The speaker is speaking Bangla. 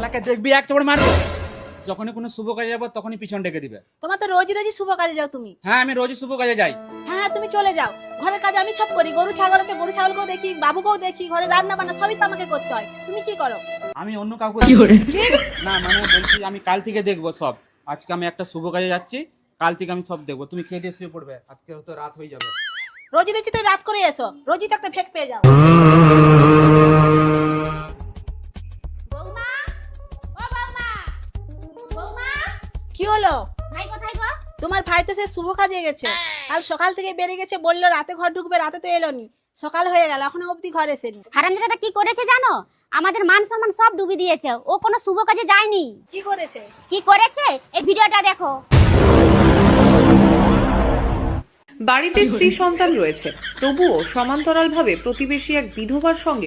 শালাকে দেখবি এক চড় মারবো। যখনই কোনো শুভ কাজে যাবো তখনই পিছন ডেকে দিবে। তোমার তো রোজ রোজই শুভ কাজে যাও তুমি। হ্যাঁ আমি রোজই শুভ কাজে যাই। হ্যাঁ তুমি চলে যাও, ঘরের কাজ আমি সব করি। গরু ছাগল আছে, গরু ছাগলকেও দেখি, বাবুকেও দেখি, ঘরে রান্না বান্না সবই তো আমাকে করতে হয়। তুমি কি করো? আমি অন্য কাউকে না মানে বলছি আমি কাল থেকে দেখবো সব। আজকে আমি একটা শুভ কাজে যাচ্ছি, কাল থেকে আমি সব দেখবো। তুমি খেয়ে দিয়ে শুয়ে পড়বে, আজকে হয়তো রাত হয়ে যাবে। রোজই রোজই তো রাত করে এসো, রোজই তো একটা ফেক পেয়ে যাও। বৌমা, ও বৌমা, বৌমা, কি হলো? ভাই কোথায় গো? তোমার ভাই তো সে শুভ কাজে গেছে, কাল সকাল থেকে বেরিয়ে গেছে, বললো রাতে ঘর ঢুকবে, রাতে তো এলোনি। সকাল হয়ে গেল, এখনো অবধি ঘর এসেনি। হারামজাদাটা কি করেছে জানো? আমাদের মান সম্মান সব ডুবি দিয়েছে। ও কোনো শুভ কাজে যায়নি। কি করেছে? কি করেছে এই ভিডিওটা দেখো। বাড়িতে স্ত্রী সন্তান রয়েছে, তবুও সমান্তরালভাবে প্রতিবেশী এক বিধবার সঙ্গে